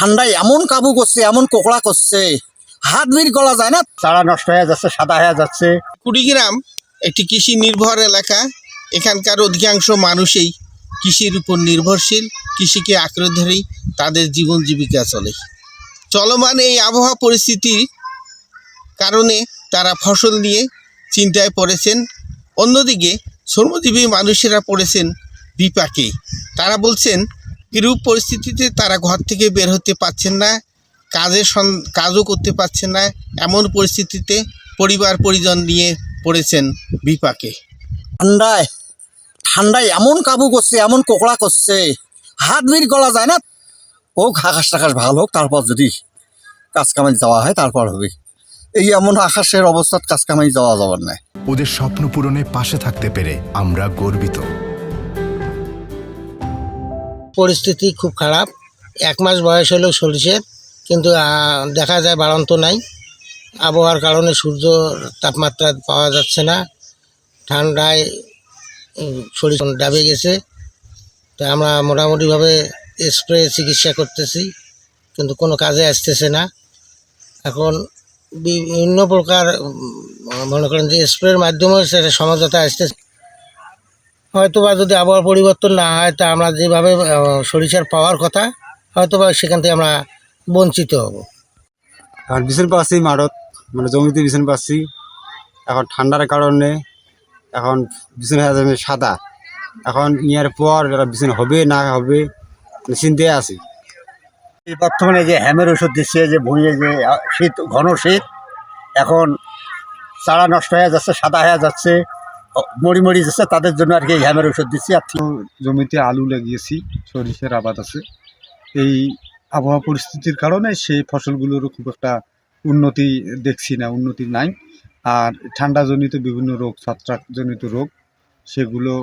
ঠান্ডায় এমন কাবু করছে, এমন কোকড়া করছে, হাত বের করা যায় না। চারা নষ্ট হয়ে যাচ্ছে, সাদা হয়ে যাচ্ছে। কুড়িগ্রাম একটি কৃষি নির্ভর এলাকা। এখানকার অধিকাংশ মানুষই কৃষির উপর নির্ভরশীল। কৃষিকে আঁকড়ে ধরেই তাদের জীবন জীবিকা চলে। চলমান এই আবহাওয়া পরিস্থিতির কারণে তারা ফসল নিয়ে চিন্তায় পড়েছেন। অন্যদিকে শ্রমজীবী মানুষেরা পড়েছেন বিপাকে। তারা বলছেন এরূপ পরিস্থিতিতে তারা ঘর থেকে বের হতে পারছেন না, কাজও করতে পারছেন না। এমন পরিস্থিতিতে পরিবার পরিজন নিয়ে পড়েছেন বিপাকে। ঠান্ডায় এমন কাবু করছে, এমন কোকড়া করছে, হাত বের করা যায় না। হোক আকাশ টাকাশ ভালো হোক, তারপর যদি কাজ কামাই যাওয়া হয় তারপর হবে। এই এমন আকাশের অবস্থায় কাজ কামাই যাওয়া যাবার না। ওদের স্বপ্ন পূরণে পাশে থাকতে পেরে আমরা গর্বিত। পরিস্থিতি খুব খারাপ। 1 মাস বয়স হলেও সরিষের, কিন্তু দেখা যায় বাড়ন্ত নাই। আবহাওয়ার কারণে সূর্য তাপমাত্রা পাওয়া যাচ্ছে না। ঠান্ডায় শরীর ডাবে গেছে। তো আমরা মোটামুটিভাবে স্প্রে চিকিৎসা করতেছি, কিন্তু কোনো কাজে আসতেছে না। এখন বিভিন্ন প্রকার মনে করেন যে স্প্রের মাধ্যমেও সেটা সমঝোতা আসতেছে। হয়তোবা যদি আবহাওয়ার পরিবর্তন না হয়, তা আমরা যেভাবে সরিষার পাওয়ার কথা, হয়তোবা সেখান থেকে আমরা বঞ্চিত হব। আর বিছান পাচ্ছি মাঠত, মানে জমিতে বিছান পাচ্ছি। এখন ঠান্ডার কারণে এখন বিছান হয়ে যাবে সাদা। এখন নেওয়ার পর বিছান হবে না হবে চিন্তায় আছি। বর্তমানে যে হ্যামের ওষুধ দিচ্ছে, যে ভুঁইয়ে যে শীত, ঘন শীত, এখন চারা নষ্ট হয়ে যাচ্ছে, সাদা হয়ে যাচ্ছে, মরি যাচ্ছে, তাদের জন্য আর কি হ্যামের ওষুধ দিচ্ছি। আর জমিতে আলু লাগিয়েছি, সরিষার আবাদ আছে। এই আবহাওয়া পরিস্থিতির কারণে সেই ফসলগুলোরও খুব একটা উন্নতি দেখছি না, উন্নতি নাই। আর ঠান্ডাজনিত বিভিন্ন রোগ, ছত্রাকজনিত রোগ, সেগুলো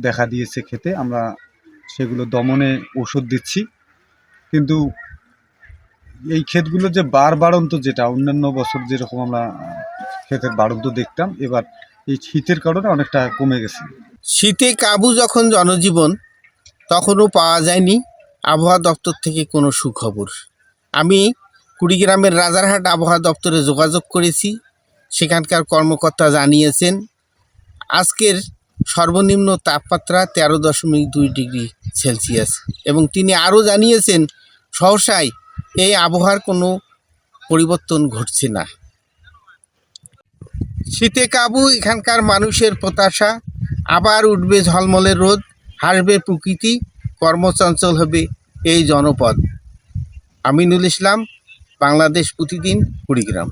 দেখা দিয়েছে ক্ষেতে। আমরা সেগুলো দমনে ওষুধ দিচ্ছি, কিন্তু এই ক্ষেতগুলো যে বাড়ন্ত, যেটা অন্যান্য বছর যেরকম আমরা ক্ষেতের বাড়ন্ত দেখতাম, এবার এই শীতের কারণে অনেকটা কমে গেছে। শীতে কাবু যখন জনজীবন, তখনও পাওয়া যায়নি আবহাওয়া দপ্তর থেকে কোনো সুখবর। আমি কুড়িগ্রামের রাজারহাট আবহাওয়া দপ্তরে যোগাযোগ করেছি। সেখানকার কর্মকর্তা জানিয়েছেন আজকের সর্বনিম্ন তাপমাত্রা 13.2 ডিগ্রি সেলসিয়াস, এবং তিনি আরও জানিয়েছেন সহসায় এই আবহাওয়ার কোনো পরিবর্তন ঘটছে না। শীতে কাবু এখানকার মানুষের প্রত্যাশা, আবার উঠবে ঝলমলের রোদ, হাসবে প্রকৃতি, কর্মচঞ্চল হবে এই জনপদ। আমিনুল ইসলাম, বাংলাদেশ প্রতিদিন, কুড়িগ্রাম।